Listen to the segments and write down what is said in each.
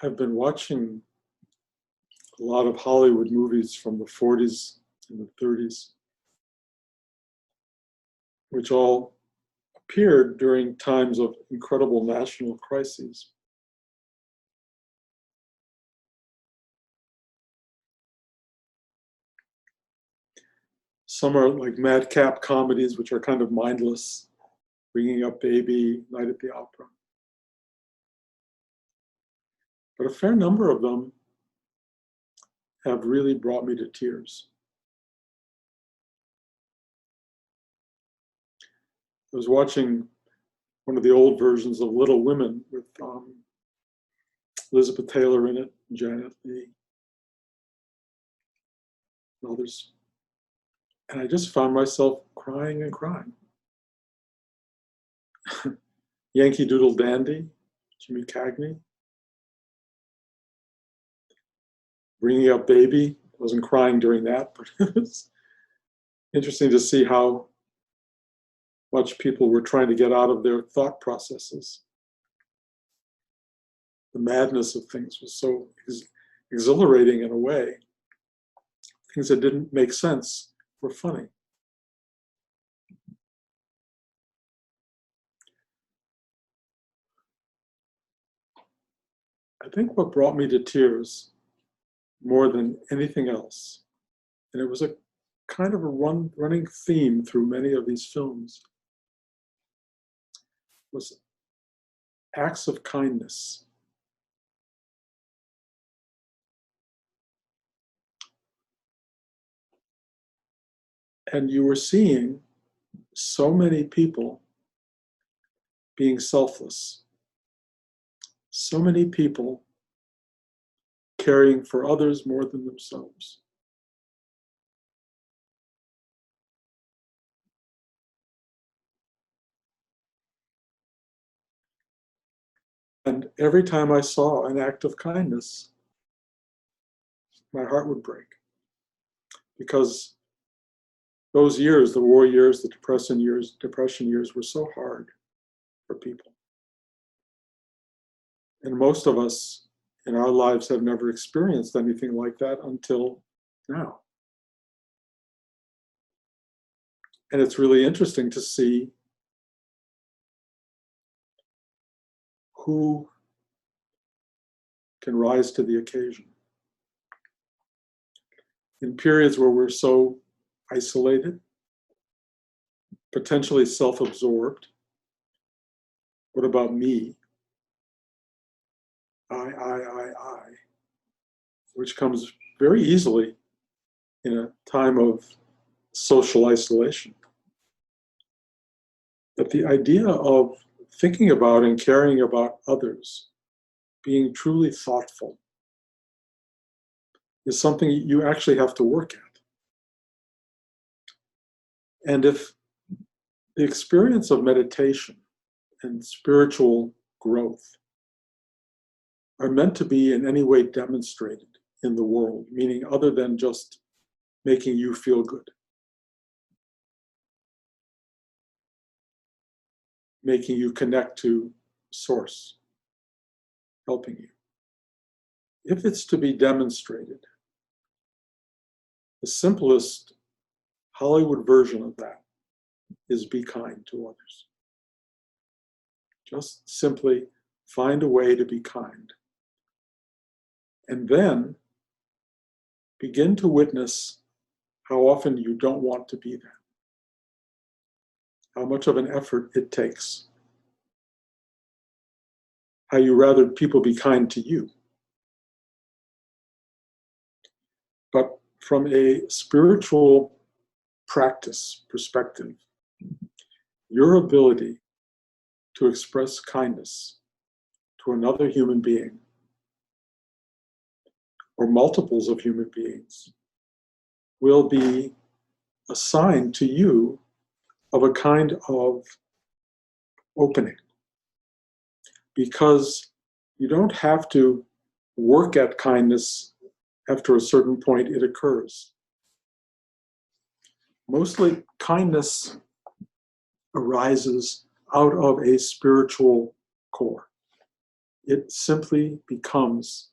I've been watching a lot of Hollywood movies from the 40s and the 30s, which all appeared during times of incredible national crises. Some are like madcap comedies, which are kind of mindless, Bringing Up Baby, Night at the Opera. But a fair number of them have really brought me to tears. I was watching one of the old versions of Little Women with Elizabeth Taylor in it, Janet Leigh, and others. And I just found myself crying and crying. Yankee Doodle Dandy, Jimmy Cagney. Bringing Up Baby, I wasn't crying during that, but it was interesting to see how much people were trying to get out of their thought processes. The madness of things was so exhilarating in a way. Things that didn't make sense were funny. I think what brought me to tears more than anything else, and it was a kind of a running theme through many of these films, was acts of kindness. And you were seeing so many people being selfless, so many people caring for others more than themselves. And every time I saw an act of kindness, my heart would break. Because those years, the war years, the depression years were so hard for people. And most of us in our lives have never experienced anything like that until now. And it's really interesting to see who can rise to the occasion. In periods where we're so isolated, potentially self-absorbed, what about me? I, which comes very easily in a time of social isolation. But the idea of thinking about and caring about others, being truly thoughtful, is something you actually have to work at. And if the experience of meditation and spiritual growth are meant to be in any way demonstrated in the world, meaning other than just making you feel good, making you connect to source, helping you. If it's to be demonstrated, the simplest Hollywood version of that is be kind to others. Just simply find a way to be kind. And then begin to witness how often you don't want to be that. How much of an effort it takes. How you rather people be kind to you. But from a spiritual practice perspective, your ability to express kindness to another human being or multiples of human beings will be a sign to you of a kind of opening. Because you don't have to work at kindness after a certain point it occurs. Mostly kindness arises out of a spiritual core. it simply becomes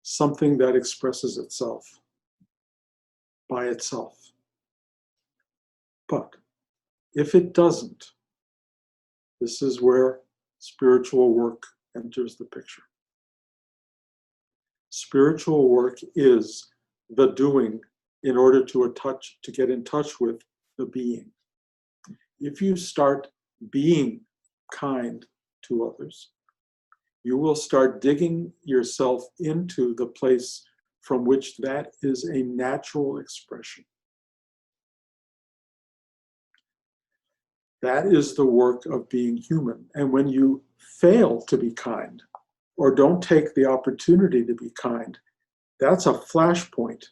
something that expresses itself by itself. But if it doesn't, this is where spiritual work enters the picture. Spiritual work is the doing in order to get in touch with the being. If you start being kind to others, you will start digging yourself into the place from which that is a natural expression. That is the work of being human. And when you fail to be kind or don't take the opportunity to be kind, that's a flashpoint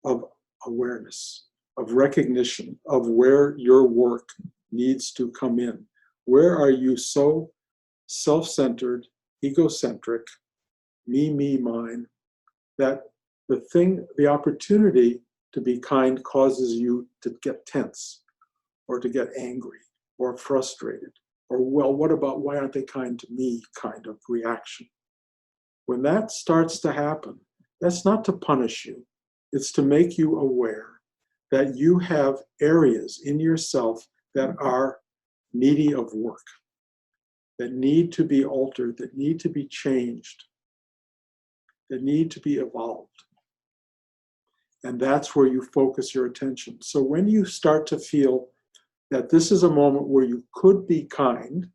of awareness, of recognition of where your work needs to come in. Where are you so self-centered, egocentric, me, mine, that the opportunity to be kind causes you to get tense or to get angry or frustrated or, well, what about why aren't they kind to me kind of reaction. When that starts to happen, that's not to punish you. It's to make you aware that you have areas in yourself that are needy of work, that need to be altered, that need to be changed, that need to be evolved. And that's where you focus your attention. So when you start to feel that this is a moment where you could be kind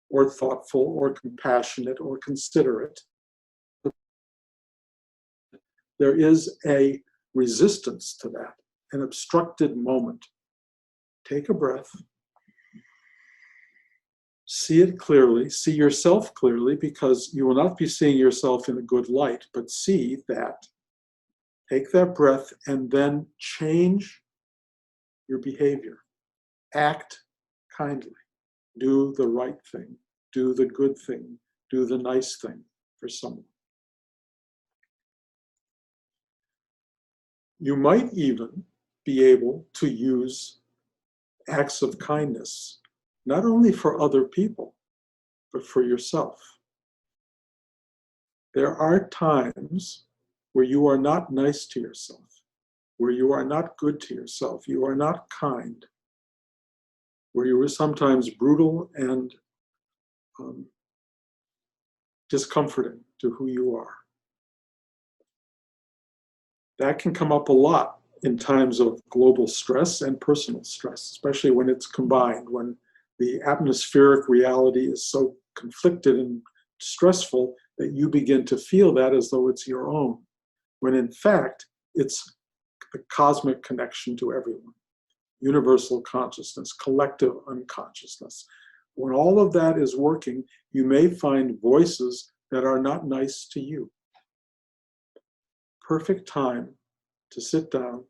or thoughtful or compassionate or considerate, there is a resistance to that, an obstructed moment. Take a breath. See it clearly, see yourself clearly, because you will not be seeing yourself in a good light, but see that. Take that breath and then change your behavior. Act kindly. Do the right thing. Do the good thing. Do the nice thing for someone. You might even be able to use acts of kindness, not only for other people, but for yourself. There are times where you are not nice to yourself, where you are not good to yourself, you are not kind, where you are sometimes brutal and discomforting to who you are. That can come up a lot in times of global stress and personal stress, especially when it's combined, when the atmospheric reality is so conflicted and stressful that you begin to feel that as though it's your own, when in fact it's the cosmic connection to everyone, universal consciousness, collective unconsciousness. When all of that is working, you may find voices that are not nice to you. Perfect time to sit down,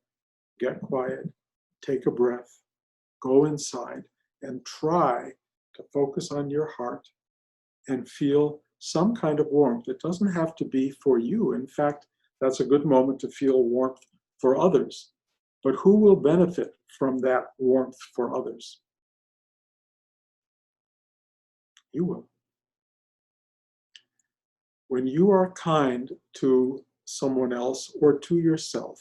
get quiet, take a breath, go inside, and try to focus on your heart and feel some kind of warmth. It doesn't have to be for you. In fact, that's a good moment to feel warmth for others. But who will benefit from that warmth for others? You will. When you are kind to someone else or to yourself,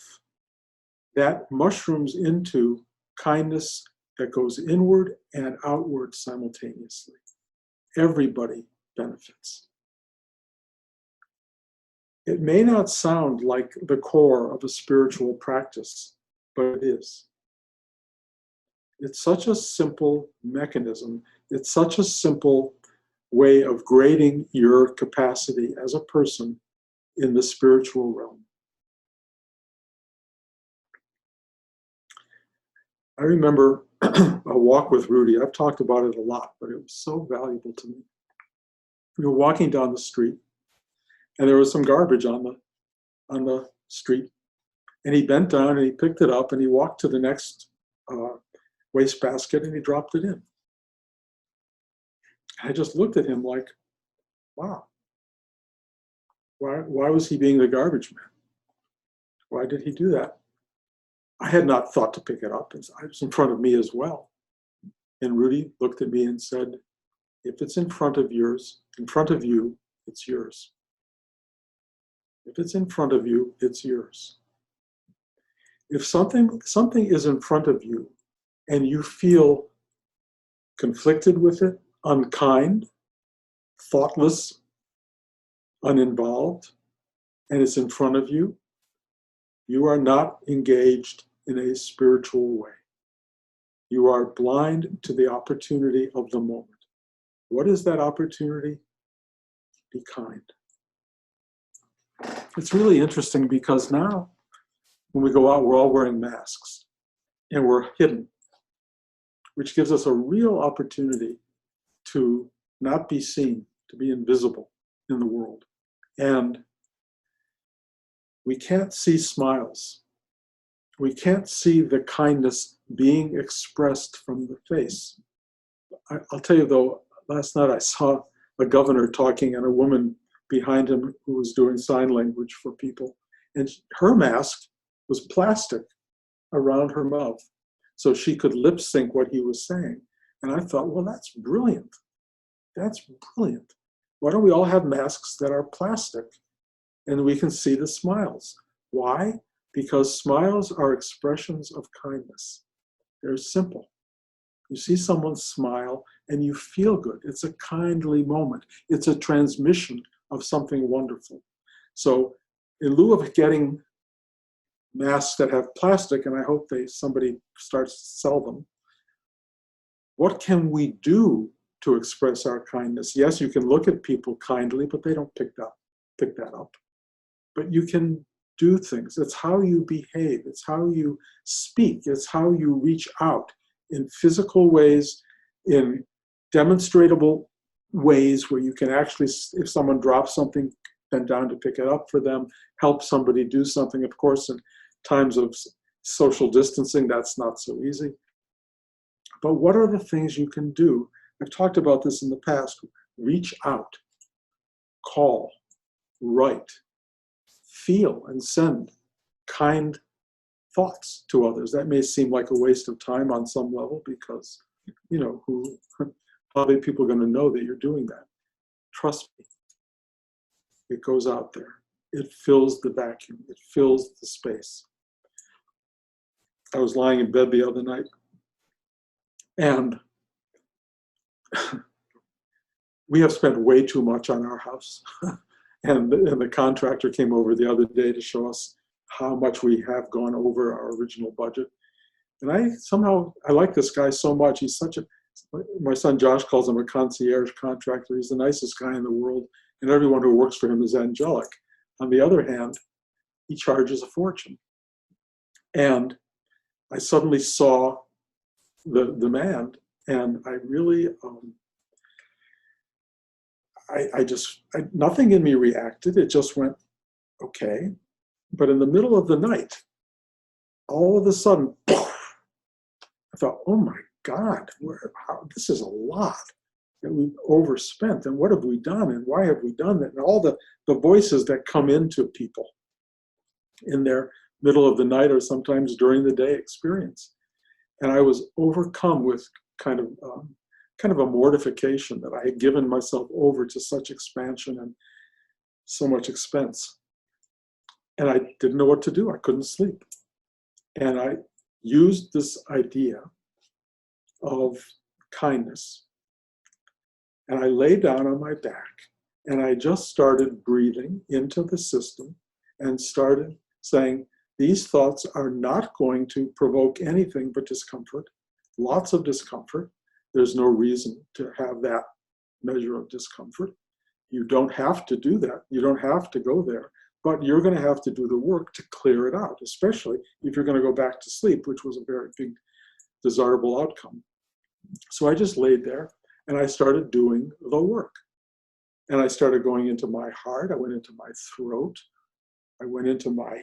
that mushrooms into kindness that goes inward and outward simultaneously. Everybody benefits. It may not sound like the core of a spiritual practice, but it is. It's such a simple mechanism. It's such a simple way of grading your capacity as a person in the spiritual realm. I remember a walk with Rudy. I've talked about it a lot, but it was so valuable to me. We were walking down the street, and there was some garbage on the street. And he bent down and he picked it up and he walked to the next wastebasket and he dropped it in. I just looked at him like, wow, why was he being the garbage man? Why did he do that? I had not thought to pick it up. It was in front of me as well. And Rudy looked at me and said, if it's in front of you, it's yours. If it's in front of you, it's yours. If something is in front of you and you feel conflicted with it, unkind, thoughtless, uninvolved, and it's in front of you, you are not engaged in a spiritual way. You are blind to the opportunity of the moment. What is that opportunity? Be kind. It's really interesting because now, when we go out, we're all wearing masks and we're hidden, which gives us a real opportunity to not be seen, to be invisible in the world. And we can't see smiles. We can't see the kindness being expressed from the face. I'll tell you though, last night I saw a governor talking and a woman behind him who was doing sign language for people. And her mask was plastic around her mouth, so she could lip sync what he was saying. And I thought, well, that's brilliant. That's brilliant. Why don't we all have masks that are plastic and we can see the smiles? Why? Because smiles are expressions of kindness. They're simple. You see someone smile and you feel good. It's a kindly moment. It's a transmission of something wonderful. So in lieu of getting masks that have plastic, and I hope somebody starts to sell them, what can we do to express our kindness? Yes, you can look at people kindly, but they don't pick that up. But you can do things. It's how you behave. It's how you speak. It's how you reach out in physical ways, in demonstrable ways where you can actually, if someone drops something, bend down to pick it up for them, help somebody do something. Of course, in times of social distancing, that's not so easy. But what are the things you can do? I've talked about this in the past. Reach out, call, write, feel, and send kind thoughts to others. That may seem like a waste of time on some level because, how are people going to know that you're doing that? Trust me. It goes out there. It fills the vacuum. It fills the space. I was lying in bed the other night and we have spent way too much on our house. and the contractor came over the other day to show us how much we have gone over our original budget. And I like this guy so much. He's my son Josh calls him a concierge contractor. He's the nicest guy in the world. And everyone who works for him is angelic. On the other hand, he charges a fortune. And I suddenly saw the demand, and I really, nothing in me reacted. It just went, okay. But in the middle of the night, all of a sudden, I thought, oh my God, this is a lot. And we've overspent, and what have we done, and why have we done that? And all the voices that come into people in their middle of the night or sometimes during the day experience. And I was overcome with kind of a mortification that I had given myself over to such expansion and so much expense. And I didn't know what to do. I couldn't sleep. And I used this idea of kindness. And I lay down on my back and I just started breathing into the system and started saying, these thoughts are not going to provoke anything but discomfort, lots of discomfort. There's no reason to have that measure of discomfort. You don't have to do that. You don't have to go there, but you're going to have to do the work to clear it out, especially if you're going to go back to sleep, which was a very big desirable outcome. So I just laid there and I started doing the work. And I started going into my heart. I went into my throat. I went into my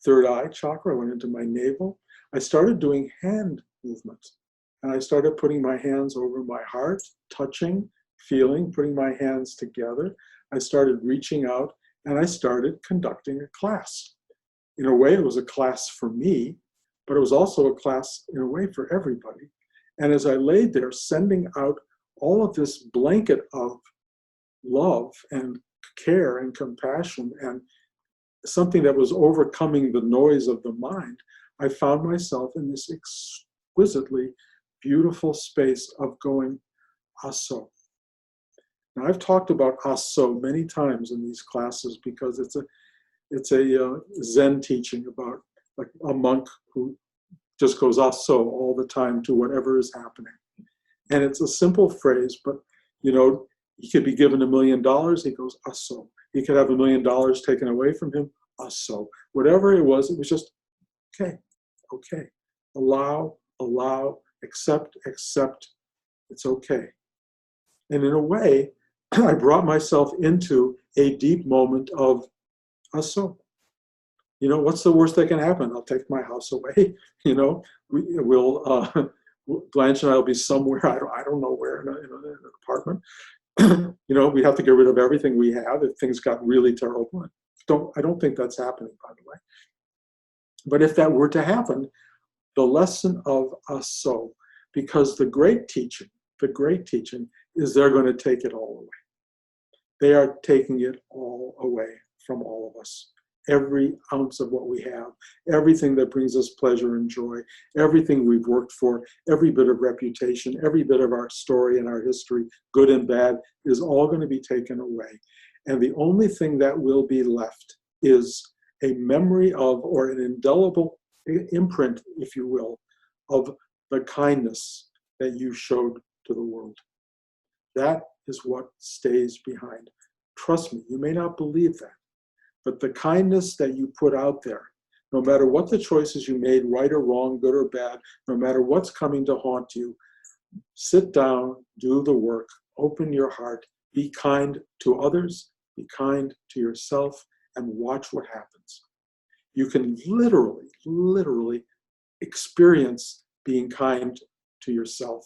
third eye chakra. I went into my navel. I started doing hand movements. And I started putting my hands over my heart, touching, feeling, putting my hands together. I started reaching out and I started conducting a class. In a way, it was a class for me, but it was also a class in a way for everybody. And as I laid there, sending out all of this blanket of love and care and compassion and something that was overcoming the noise of the mind, I found myself in this exquisitely beautiful space of going aso. Now, I've talked about aso many times in these classes because it's a Zen teaching about like a monk who just goes aso all the time to whatever is happening. And it's a simple phrase, but he could be given $1 million, he goes aso. He could have $1 million taken away from him, aso. Whatever it was just, okay, allow, accept, it's okay. And in a way, I brought myself into a deep moment of aso. What's the worst that can happen? I'll take my house away. Blanche and I will be somewhere, I don't know where, in an apartment. We have to get rid of everything we have if things got really terrible. I don't think that's happening, by the way. But if that were to happen, the lesson of aso, because the great teaching is they're going to take it all away. They are taking it all away from all of us. Every ounce of what we have, everything that brings us pleasure and joy, everything we've worked for, every bit of reputation, every bit of our story and our history, good and bad, is all going to be taken away. And the only thing that will be left is a memory of, or an indelible imprint, if you will, of the kindness that you showed to the world. That is what stays behind. Trust me, you may not believe that. But the kindness that you put out there, no matter what the choices you made, right or wrong, good or bad, no matter what's coming to haunt you, sit down, do the work, open your heart, be kind to others, be kind to yourself, and watch what happens. You can literally experience being kind to yourself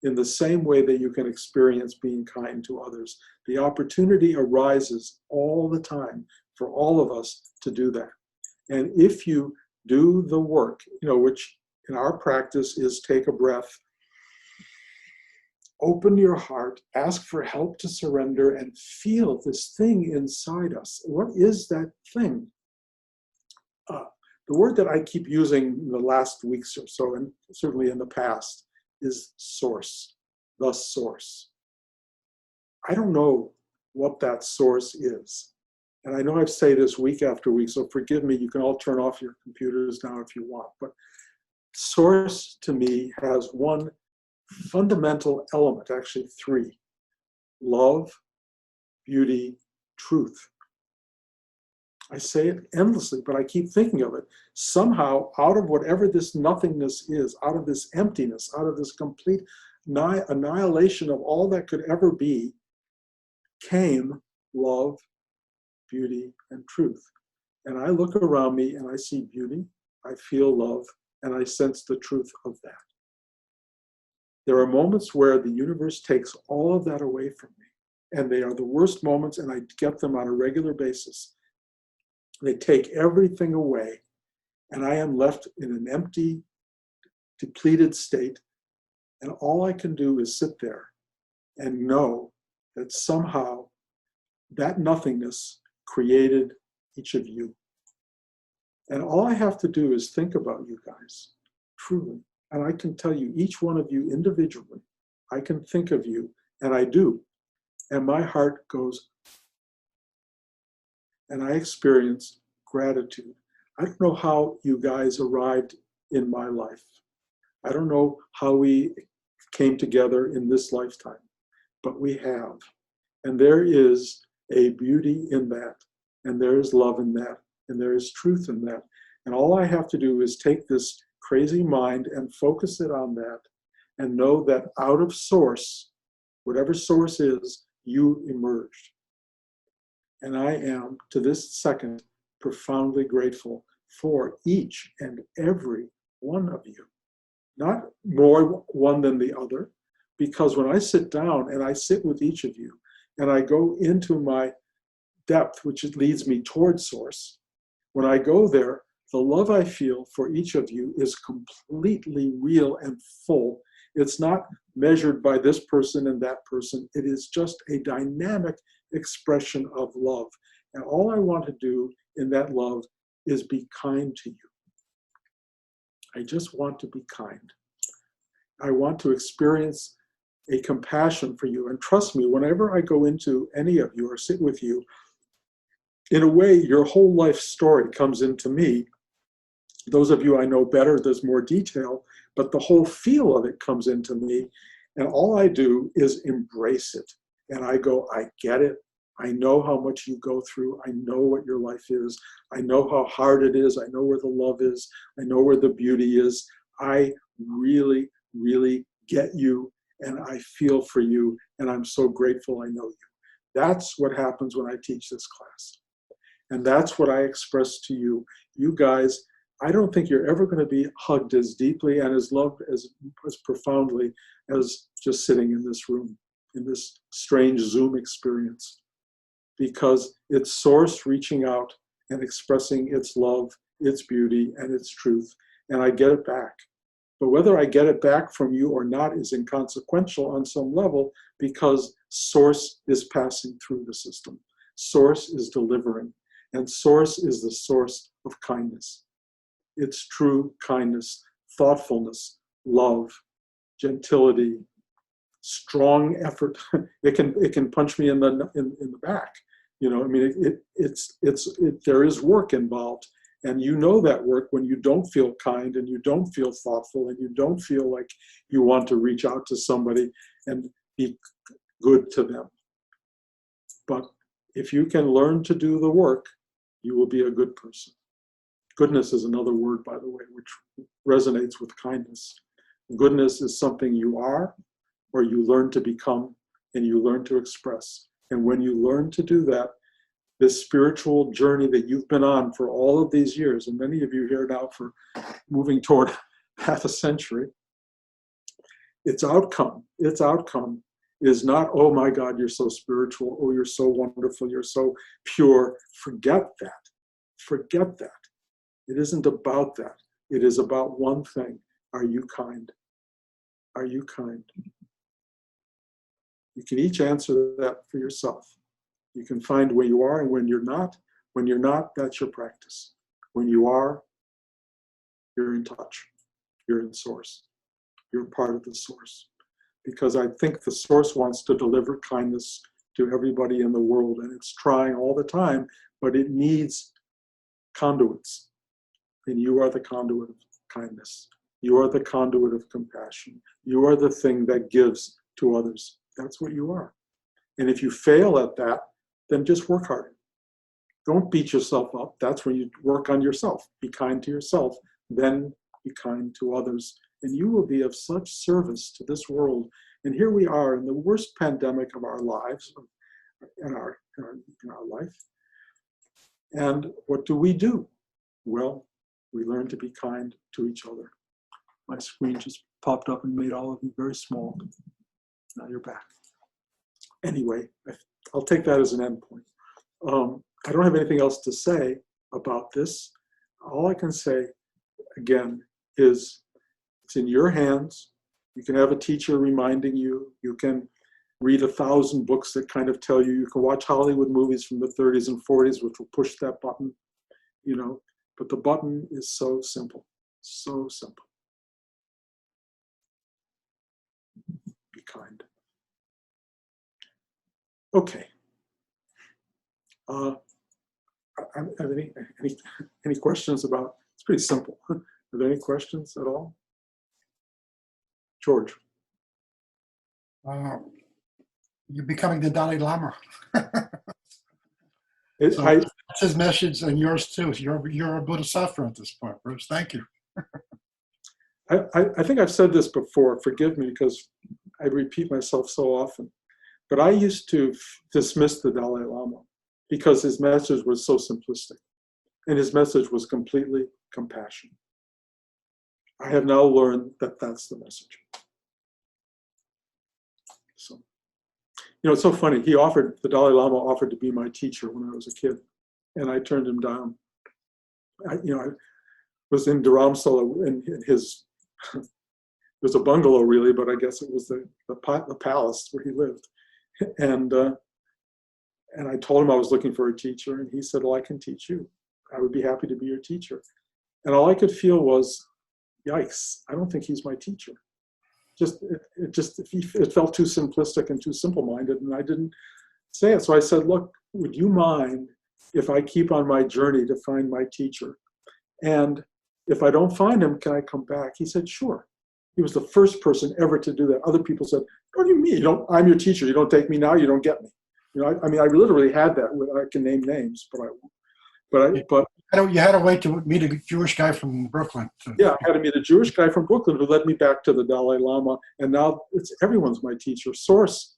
in the same way that you can experience being kind to others. The opportunity arises all the time for all of us to do that. And if you do the work, which in our practice is take a breath, open your heart, ask for help to surrender, and feel this thing inside us. What is that thing? The word that I keep using in the last weeks or so, and certainly in the past, is source, the source. I don't know what that source is. And I know I say this week after week, so forgive me, you can all turn off your computers now if you want. But source to me has one fundamental element, actually three: love, beauty, truth. I say it endlessly, but I keep thinking of it. Somehow, out of whatever this nothingness is, out of this emptiness, out of this complete annihilation of all that could ever be, came love, beauty, and truth. And I look around me and I see beauty, I feel love, and I sense the truth of that. There are moments where the universe takes all of that away from me, and they are the worst moments, and I get them on a regular basis. They take everything away, and I am left in an empty, depleted state, and all I can do is sit there and know that somehow that nothingness created each of you. And all I have to do is think about you guys, truly. And I can tell you, each one of you individually, I can think of you, and I do. And my heart goes, and I experience gratitude. I don't know how you guys arrived in my life. I don't know how we came together in this lifetime, but we have. And there is a beauty in that, and there is love in that, and there is truth in that. And all I have to do is take this crazy mind and focus it on that, and know that out of source, whatever source is, you emerged. And I am, to this second, profoundly grateful for each and every one of you. Not more one than the other, because when I sit down and I sit with each of you, and I go into my depth, which leads me toward source, when I go there, the love I feel for each of you is completely real and full. It's not measured by this person and that person. It is just a dynamic expression of love. And all I want to do in that love is be kind to you. I just want to be kind. I want to experience a compassion for you. And trust me, whenever I go into any of you or sit with you, in a way, your whole life story comes into me. Those of you I know better, there's more detail, but the whole feel of it comes into me. And all I do is embrace it. And I go, I get it. I know how much you go through. I know what your life is. I know how hard it is. I know where the love is. I know where the beauty is. I really, really get you, and I feel for you, and I'm so grateful I know you. That's what happens when I teach this class. And that's what I express to you. You guys, I don't think you're ever going to be hugged as deeply and as loved as profoundly as just sitting in this room, in this strange Zoom experience. Because it's Source reaching out and expressing its love, its beauty, and its truth. And I get it back. But whether I get it back from you or not is inconsequential on some level, because Source is passing through the system. Source is delivering. And Source is the source of kindness. It's true kindness, thoughtfulness, love, gentility, strong effort. It can punch me in the back. You know, I mean, there is work involved. And you know that work when you don't feel kind and you don't feel thoughtful and you don't feel like you want to reach out to somebody and be good to them. But if you can learn to do the work, you will be a good person. Goodness is another word, by the way, which resonates with kindness. Goodness is something you are, or you learn to become, and you learn to express. And when you learn to do that, this spiritual journey that you've been on for all of these years, and many of you here now for moving toward half a century, its outcome is not, oh my God, you're so spiritual, oh, you're so wonderful, you're so pure. Forget that. Forget that. It isn't about that. It is about one thing. Are you kind? Are you kind? You can each answer that for yourself. You can find where you are and when you're not. When you're not, that's your practice. When you are, you're in touch. You're in Source. You're part of the Source. Because I think the Source wants to deliver kindness to everybody in the world, and it's trying all the time, but it needs conduits. And you are the conduit of kindness. You are the conduit of compassion. You are the thing that gives to others. That's what you are. And if you fail at that, then just work harder. Don't beat yourself up. That's when you work on yourself. Be kind to yourself, then be kind to others. And you will be of such service to this world. And here we are in the worst pandemic of our lives, in our life. And what do? Well, we learn to be kind to each other. My screen just popped up and made all of you very small. Now you're back. Anyway, I'll take that as an end point. I don't have anything else to say about this. All I can say, again, is it's in your hands. You can have a teacher reminding you. You can read 1,000 books that kind of tell you. You can watch Hollywood movies from the 30s and 40s, which will push that button, you know. But the button is so simple, so simple. Be kind. Okay. Have any questions about? It's pretty simple. Are there any questions at all? George. You're becoming the Dalai Lama. So that's his message and yours too. You're a bodhisattva at this point, Bruce. Thank you. I think I've said this before. Forgive me because I repeat myself so often. But I used to dismiss the Dalai Lama because his message was so simplistic. And his message was completely compassion. I have now learned that that's the message. So, you know, it's so funny. The Dalai Lama offered to be my teacher when I was a kid, and I turned him down. I was in Dharamsala in his was a bungalow really, but I guess it was the palace where he lived. And I told him I was looking for a teacher, and he said, well, I can teach you. I would be happy to be your teacher. And all I could feel was, yikes, I don't think he's my teacher. It felt too simplistic and too simple-minded, and I didn't say it. So I said, look, would you mind if I keep on my journey to find my teacher? And if I don't find him, can I come back? He said, sure. He was the first person ever to do that. Other people said, what do you mean? I'm your teacher. You don't take me now, you don't get me. I mean, I literally had that. I can name names, but You had to wait to meet a Jewish guy from Brooklyn. Yeah, I had to meet a Jewish guy from Brooklyn who led me back to the Dalai Lama, and now everyone's my teacher. Source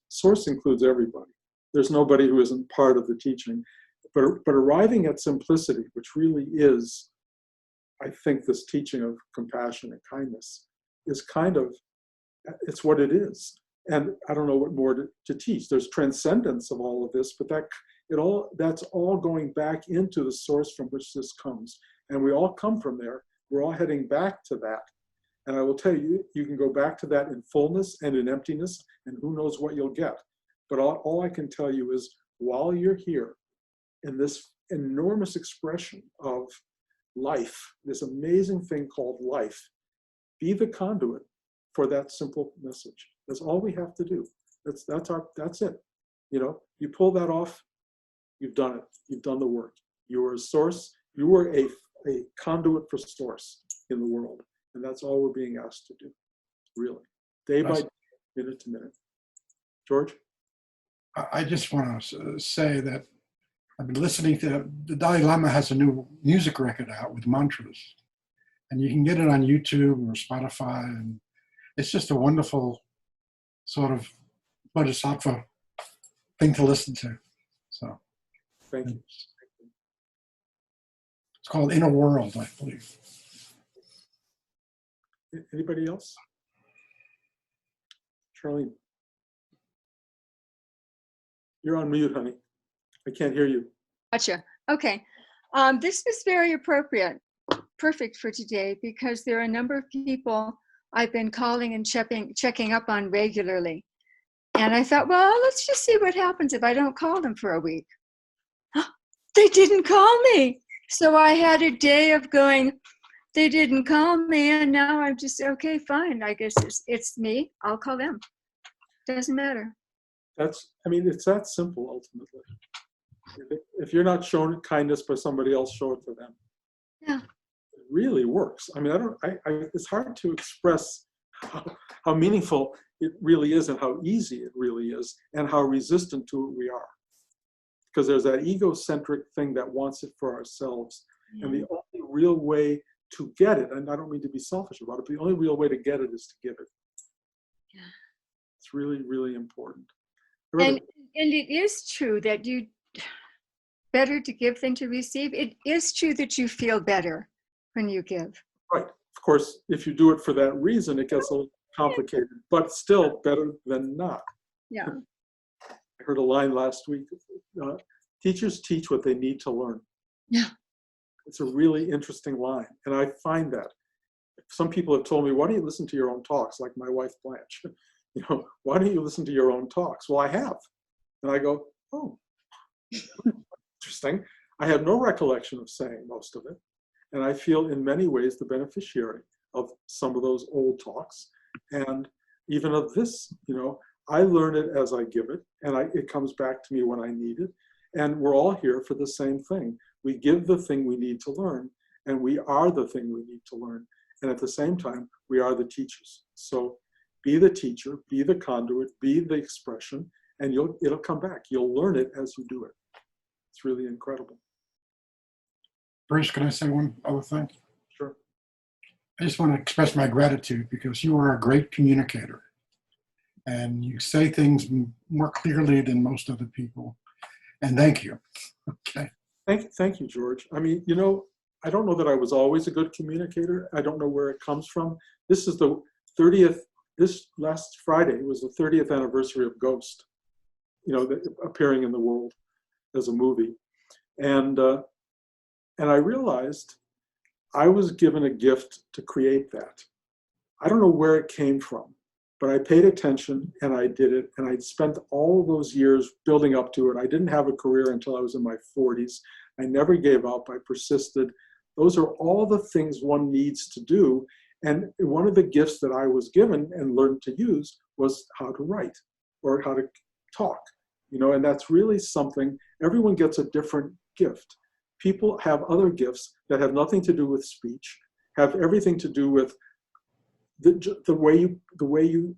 includes everybody. There's nobody who isn't part of the teaching. But arriving at simplicity, which really is, I think, this teaching of compassion and kindness, is it's what it is. And I don't know what more to teach. There's transcendence of all of this, but that's all going back into the source from which this comes. And we all come from there. We're all heading back to that. And I will tell you, you can go back to that in fullness and in emptiness, and who knows what you'll get. But all I can tell you is, while you're here in this enormous expression of life, this amazing thing called life, be the conduit for that simple message. That's all we have to do. That's it. You pull that off, you've done it. You've done the work. You are a source. You are a conduit for source in the world. And that's all we're being asked to do, really. Day by day, minute to minute. George? I just want to say that I've been listening to, the Dalai Lama has a new music record out with mantras. And you can get it on YouTube or Spotify. And it's just a wonderful sort of bodhisattva thing to listen to. So Thank you. It's called Inner World, I believe. Anybody else? Charlene. You're on mute, honey. I can't hear you. Gotcha. Okay. This was very appropriate, perfect for today, because there are a number of people I've been calling and checking up on regularly. And I thought, well, let's just see what happens if I don't call them for a week. They didn't call me. So I had a day of going, they didn't call me, and now I'm just, okay, fine. I guess it's me. I'll call them. Doesn't matter. It's that simple, ultimately. If you're not shown kindness by somebody else, show it to them. Yeah. It really works. It's hard to express how meaningful it really is and how easy it really is and how resistant to it we are. Because there's that egocentric thing that wants it for ourselves. Mm-hmm. And the only real way to get it, and I don't mean to be selfish about it, but the only real way to get it is to give it. Yeah. It's really, really important. And it is true that better to give than to receive. It is true that you feel better when you give. Right. Of course, if you do it for that reason, it gets a little complicated, but still better than not. Yeah. I heard a line last week, teachers teach what they need to learn. Yeah. It's a really interesting line. And I find that. Some people have told me, why don't you listen to your own talks? Like my wife, Blanche. Why don't you listen to your own talks? Well, I have. And I go, oh, interesting. I have no recollection of saying most of it. And I feel in many ways the beneficiary of some of those old talks. And even of this, I learn it as I give it, and it comes back to me when I need it. And we're all here for the same thing. We give the thing we need to learn, and we are the thing we need to learn. And at the same time, we are the teachers. So be the teacher, be the conduit, be the expression, and it'll come back. You'll learn it as you do it. It's really incredible. Bruce, can I say one other thing? Sure. I just want to express my gratitude because you are a great communicator. And you say things more clearly than most other people. And thank you. Okay. Thank you, George. I don't know that I was always a good communicator. I don't know where it comes from. This is the 30th, this last Friday was the 30th anniversary of Ghost, appearing in the world as a movie. And I realized I was given a gift to create that. I don't know where it came from, but I paid attention and I did it. And I spent all those years building up to it. I didn't have a career until I was in my 40s. I never gave up. I persisted. Those are all the things one needs to do. And one of the gifts that I was given and learned to use was how to write or how to talk, you know, and that's really something, everyone gets a different gift. People have other gifts that have nothing to do with speech, have everything to do with the way you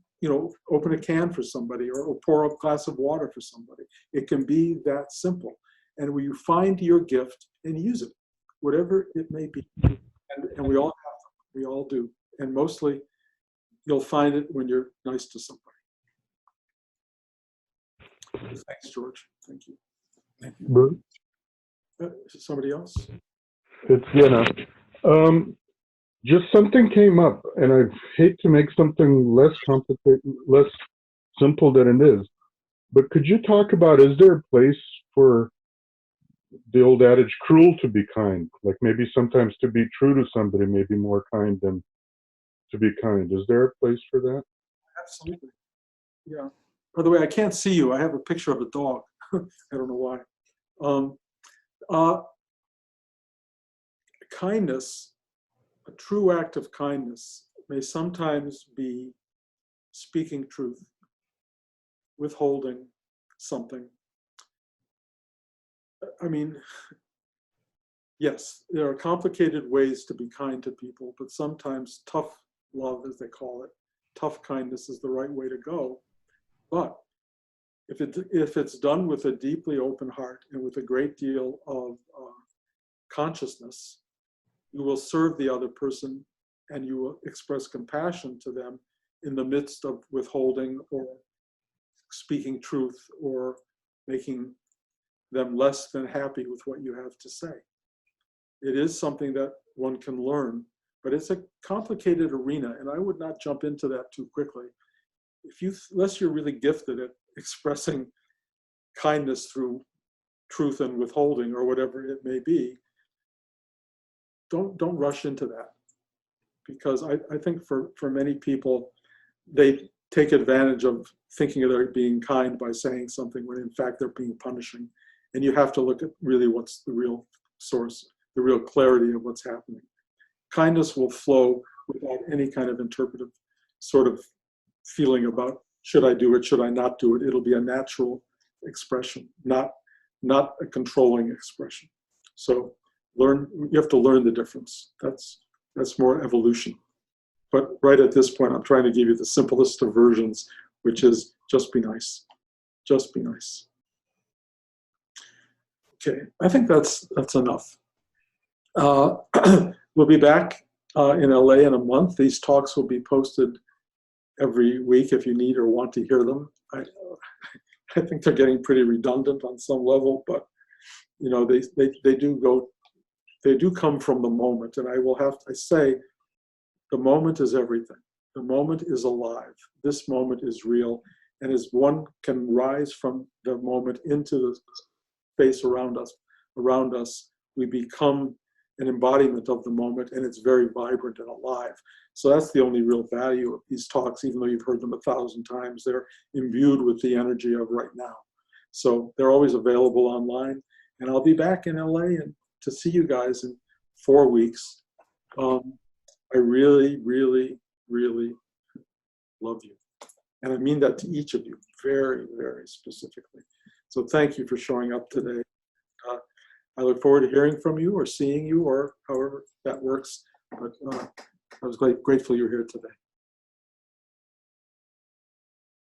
open a can for somebody or pour a glass of water for somebody. It can be that simple. And when you find your gift and use it, whatever it may be, and we all have them, we all do. And mostly you'll find it when you're nice to somebody. Thanks, George. Thank you. Thank you. Bruce, Somebody else? it's Jenna. Just something came up, and I hate to make something less complicated, less simple than it is. But could you talk about, is there a place for the old adage, cruel to be kind? Like maybe sometimes to be true to somebody may be more kind than to be kind. Is there a place for that? Absolutely. Yeah. By the way, I can't see you. I have a picture of a dog. I don't know why. Kindness, a true act of kindness, may sometimes be speaking truth, withholding something. I mean, yes, there are complicated ways to be kind to people, but sometimes tough love, as they call it, tough kindness is the right way to go. But if it's done with a deeply open heart and with a great deal of consciousness, you will serve the other person and you will express compassion to them in the midst of withholding or speaking truth or making them less than happy with what you have to say. It is something that one can learn, but it's a complicated arena, and I would not jump into that too quickly. Unless you're really gifted at expressing kindness through truth and withholding or whatever it may be, don't rush into that. Because I think for many people, they take advantage of thinking they're being kind by saying something when in fact they're being punishing. And you have to look at really what's the real source, the real clarity of what's happening. Kindness will flow without any kind of interpretive sort of feeling about should I do it, should I not do it. It'll be a natural expression, not a controlling expression. So you have to learn the difference. That's more evolution. But right at this point, I'm trying to give you the simplest of versions, which is just be nice. Just be nice. Okay, I think that's enough. We'll be back in LA in a month. These talks will be posted every week if you need or want to hear them. I think they're getting pretty redundant on some level, but you know they do come from the moment. And I say, the moment is everything. The moment is alive. This moment is real. And as one can rise from the moment into the space around us, we become an embodiment of the moment, and it's very vibrant and alive. So that's the only real value of these talks, even though you've heard them 1,000 times. They're imbued with the energy of right now. So they're always available online. And I'll be back in LA and to see you guys in 4 weeks. I really, really, really love you. And I mean that to each of you very, very specifically. So thank you for showing up today. I look forward to hearing from you or seeing you or however that works. But I was grateful you're here today.